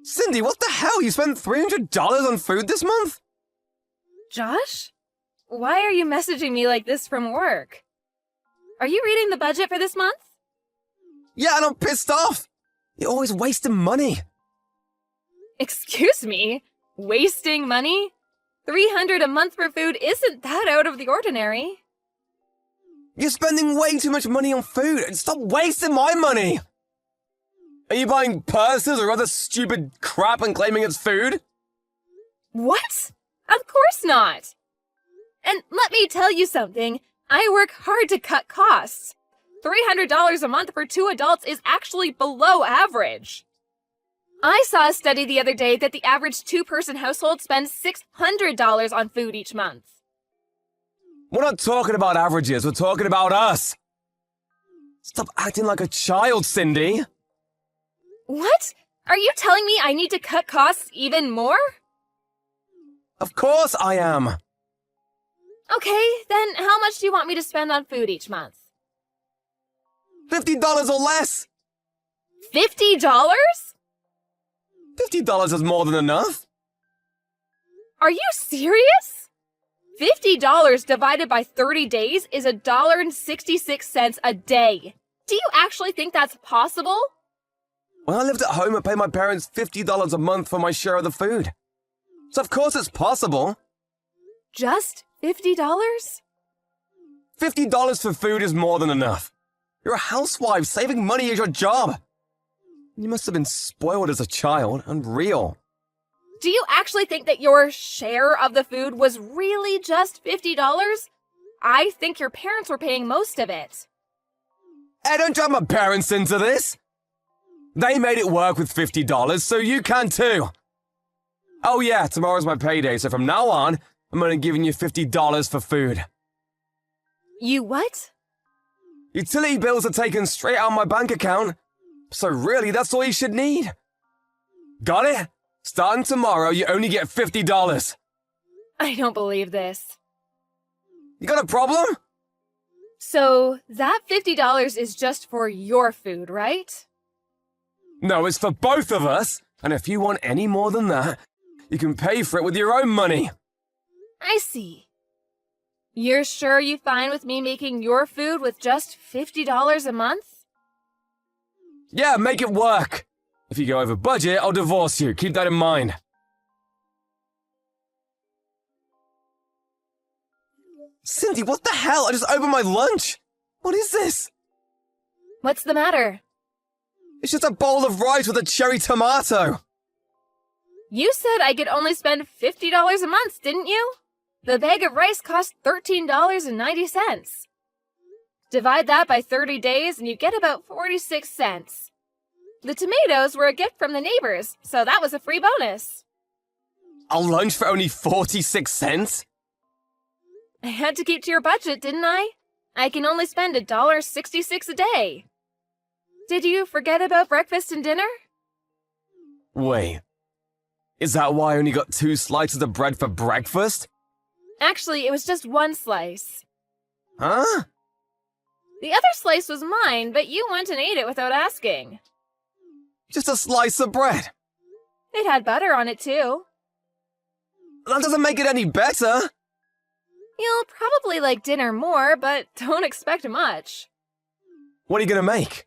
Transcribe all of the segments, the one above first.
Cindy, what the hell? You spent $300 on food this month? Josh? Why are you messaging me like this from work? Are you reading the budget for this month? Yeah, and I'm pissed off. You're always wasting money. Excuse me? Wasting money? $300 a month for food isn't that out of the ordinary. You're spending way too much money on food. Stop wasting my money. Are you buying purses or other stupid crap and claiming it's food? What? Of course not. And let me tell you something. I work hard to cut costs. $300 a month for 2 adults is actually below average. I saw a study the other day that the average 2-person household spends $600 on food each month. We're not talking about averages, we're talking about us. Stop acting like a child, Cindy. What? Are you telling me I need to cut costs even more? Of course I am. Okay, then how much do you want me to spend on food each month? $50 or less. $50? $50 is more than enough. Are you serious? $50 divided by 30 days is $1.66 a day. Do you actually think that's possible? When I lived at home, I paid my parents $50 a month for my share of the food. So of course it's possible. Just $50? $50 for food is more than enough. You're a housewife. Saving money is your job. You must have been spoiled as a child. Unreal. Do you actually think that your share of the food was really just $50? I think your parents were paying most of it. Hey, don't drag my parents into this. They made it work with $50, so you can too. Oh yeah, tomorrow's my payday, so from now on, I'm only giving you $50 for food. You what? Utility bills are taken straight out of my bank account, so really that's all you should need. Got it? Starting tomorrow, you only get $50. I don't believe this. You got a problem? So, that $50 is just for your food, right? No, it's for both of us, and if you want any more than that, you can pay for it with your own money. I see. You're sure you're fine with me making your food with just $50 a month? Yeah, make it work. If you go over budget, I'll divorce you. Keep that in mind. Cindy, what the hell? I just opened my lunch. What is this? What's the matter? It's just a bowl of rice with a cherry tomato. You said I could only spend $50 a month, didn't you? The bag of rice cost $13.90. Divide that by 30 days and you get about 46 cents. The tomatoes were a gift from the neighbors, so that was a free bonus. A lunch for only 46 cents? I had to keep to your budget, didn't I? I can only spend $1.66 a day. Did you forget about breakfast and dinner? Wait, is that why I only got 2 slices of bread for breakfast? Actually, it was just 1 slice. Huh? The other slice was mine, but you went and ate it without asking. Just a slice of bread. It had butter on it, too. That doesn't make it any better. You'll probably like dinner more, but don't expect much. What are you gonna make?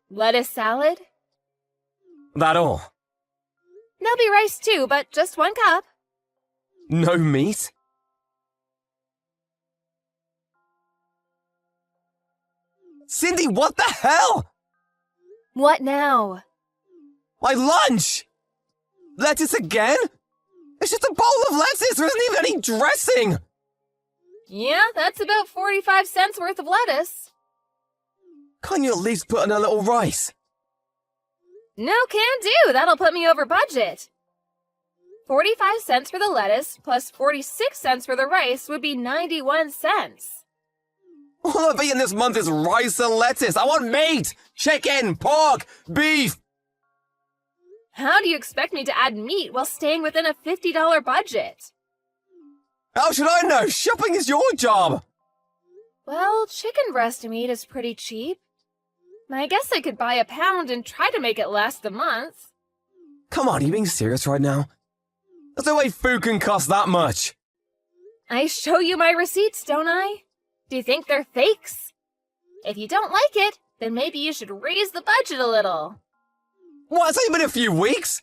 Lettuce salad? That all? There'll be rice too, but just 1 cup. No meat? Cindy, what the hell? What now? My lunch! Lettuce again? It's just a bowl of lettuce, there isn't even any dressing! Yeah, that's about 45 cents worth of lettuce. Can't you at least put in a little rice? No can do, that'll put me over budget. 45 cents for the lettuce plus 46 cents for the rice would be 91 cents. All I've eaten this month is rice and lettuce. I want meat, chicken, pork, beef. How do you expect me to add meat while staying within a $50 budget? How should I know? Shopping is your job. Well, chicken breast meat is pretty cheap. I guess I could buy a pound and try to make it last the month. Come on, are you being serious right now? There's no way food can cost that much. I show you my receipts, don't I? Do you think they're fakes? If you don't like it, then maybe you should raise the budget a little. What, it's only been a few weeks?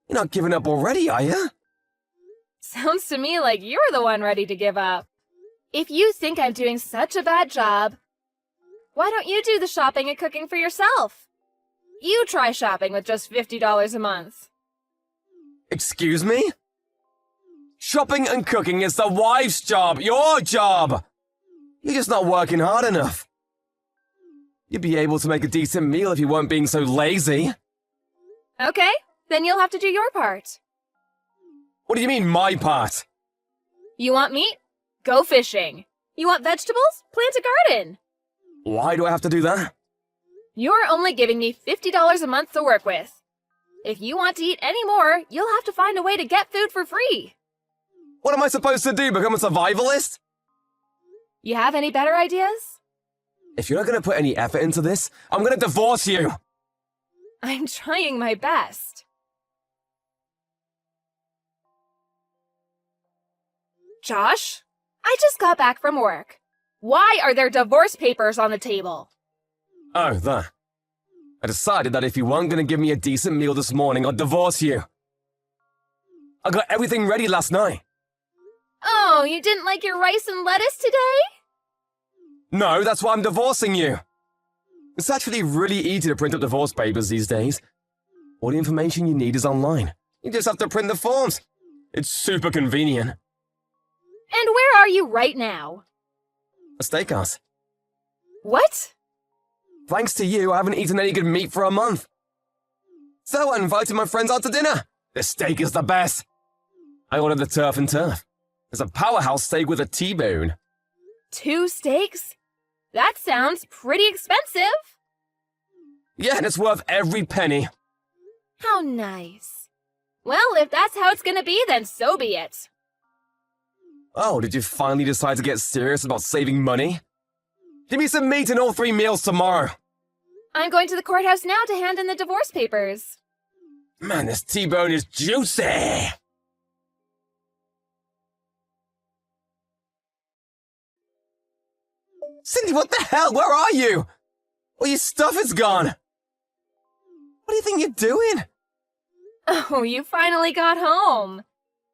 You're not giving up already, are you? Sounds to me like you're the one ready to give up. If you think I'm doing such a bad job, why don't you do the shopping and cooking for yourself? You try shopping with just $50 a month. Excuse me? Shopping and cooking is the wife's job, your job. You're just not working hard enough. You'd be able to make a decent meal if you weren't being so lazy. Okay, then you'll have to do your part. What do you mean, my part? You want meat? Go fishing. You want vegetables? Plant a garden. Why do I have to do that? You're only giving me $50 a month to work with. If you want to eat any more, you'll have to find a way to get food for free. What am I supposed to do, become a survivalist? You have any better ideas? If you're not going to put any effort into this, I'm going to divorce you. I'm trying my best. Josh, I just got back from work. Why are there divorce papers on the table? Oh, that. I decided that if you weren't going to give me a decent meal this morning, I'd divorce you. I got everything ready last night. Oh, you didn't like your rice and lettuce today? No, that's why I'm divorcing you. It's actually really easy to print up divorce papers these days. All the information you need is online. You just have to print the forms. It's super convenient. And where are you right now? A steakhouse. What? Thanks to you, I haven't eaten any good meat for a month. So I invited my friends out to dinner. The steak is the best. I ordered the turf and turf. It's a powerhouse steak with a T-bone. 2 steaks? That sounds pretty expensive. Yeah, and it's worth every penny. How nice. Well, if that's how it's gonna be, then so be it. Oh, did you finally decide to get serious about saving money? Give me some meat in all 3 meals tomorrow. I'm going to the courthouse now to hand in the divorce papers. Man, this T-bone is juicy. Cindy, what the hell? Where are you? All your stuff is gone. What do you think you're doing? Oh, you finally got home.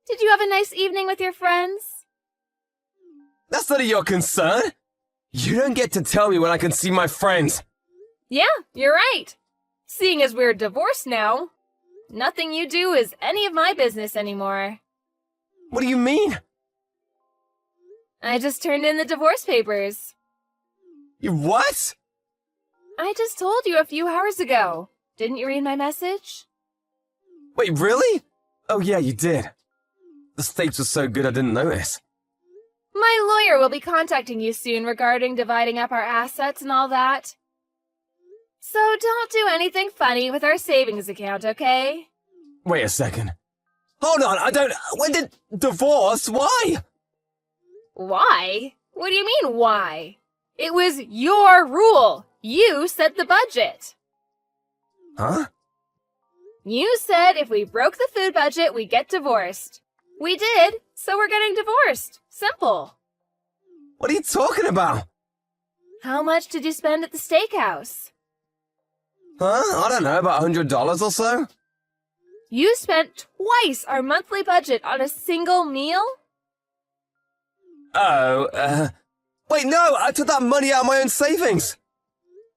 Did you have a nice evening with your friends? That's none of your concern. You don't get to tell me when I can see my friends. Yeah, you're right. Seeing as we're divorced now, nothing you do is any of my business anymore. What do you mean? I just turned in the divorce papers. You what? I just told you a few hours ago. Didn't you read my message? Wait, really? Oh yeah, you did. The steaks were so good I didn't notice. My lawyer will be contacting you soon regarding dividing up our assets and all that. So don't do anything funny with our savings account, okay? Wait a second. Hold on, when did divorce? Why? Why? What do you mean, why? It was your rule. You set the budget. Huh? You said if we broke the food budget, we'd get divorced. We did, so we're getting divorced. Simple. What are you talking about? How much did you spend at the steakhouse? Huh? I don't know, about $100 or so? You spent twice our monthly budget on a single meal? Oh, wait, no, I took that money out of my own savings.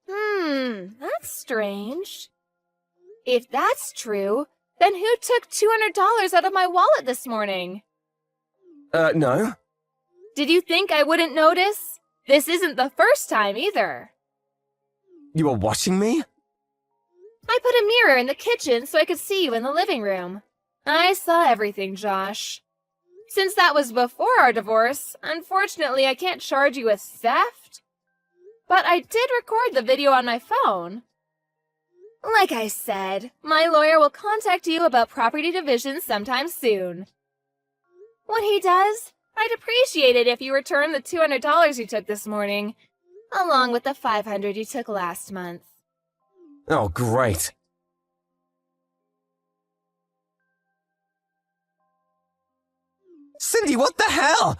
That's strange. If that's true, then who took $200 out of my wallet this morning? No. Did you think I wouldn't notice? This isn't the first time either. You were watching me? I put a mirror in the kitchen so I could see you in the living room. I saw everything, Josh. Since that was before our divorce, unfortunately I can't charge you with theft. But I did record the video on my phone. Like I said, my lawyer will contact you about property division sometime soon. When he does, I'd appreciate it if you return the $200 you took this morning, along with the $500 you took last month. Oh, great. Cindy, what the hell?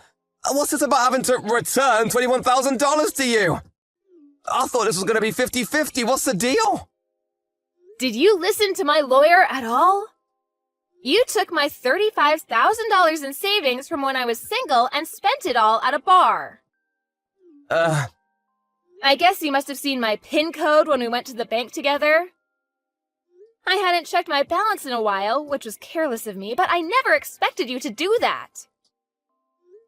What's this about having to return $21,000 to you? I thought this was going to be 50-50. What's the deal? Did you listen to my lawyer at all? You took my $35,000 in savings from when I was single and spent it all at a bar. I guess you must have seen my PIN code when we went to the bank together. I hadn't checked my balance in a while, which was careless of me, but I never expected you to do that.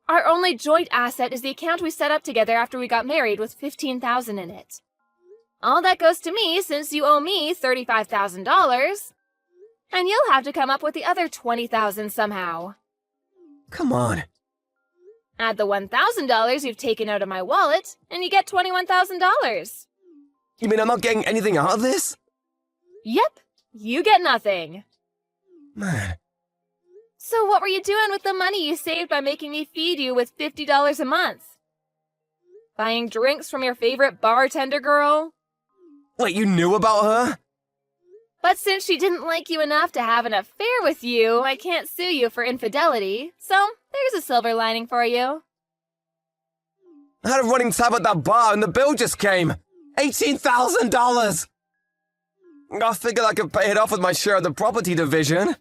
Our only joint asset is the account we set up together after we got married with $15,000 in it. All that goes to me since you owe me $35,000. And you'll have to come up with the other $20,000 somehow. Come on. Add the $1,000 you've taken out of my wallet, and you get $21,000. You mean I'm not getting anything out of this? Yep, you get nothing. Man. So what were you doing with the money you saved by making me feed you with $50 a month? Buying drinks from your favorite bartender girl? Wait, you knew about her? But since she didn't like you enough to have an affair with you, I can't sue you for infidelity, so there's a silver lining for you. I had a running tab at that bar and the bill just came. $18,000! I figured I could pay it off with my share of the property division.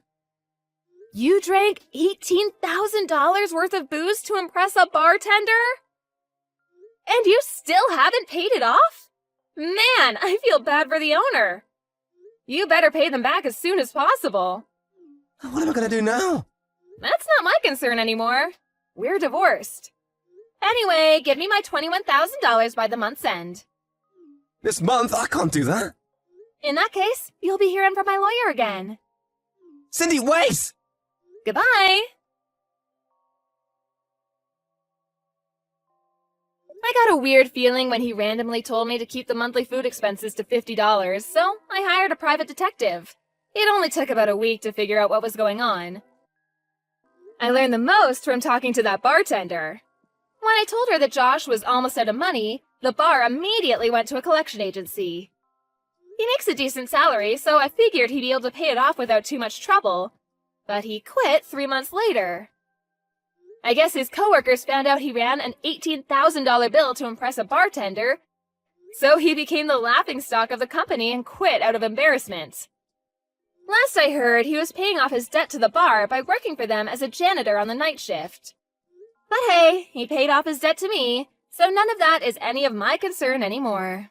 You drank $18,000 worth of booze to impress a bartender? And you still haven't paid it off? Man, I feel bad for the owner. You better pay them back as soon as possible. What am I gonna do now? That's not my concern anymore. We're divorced. Anyway, give me my $21,000 by the month's end. This month? I can't do that. In that case, you'll be hearing from my lawyer again. Cindy, wait! Goodbye! I got a weird feeling when he randomly told me to keep the monthly food expenses to $50, so I hired a private detective. It only took about a week to figure out what was going on. I learned the most from talking to that bartender. When I told her that Josh was almost out of money, the bar immediately went to a collection agency. He makes a decent salary, so I figured he'd be able to pay it off without too much trouble. But he quit 3 months later. I guess his coworkers found out he ran an $18,000 bill to impress a bartender, so he became the laughingstock of the company and quit out of embarrassment. Last I heard, he was paying off his debt to the bar by working for them as a janitor on the night shift. But hey, he paid off his debt to me, so none of that is any of my concern anymore.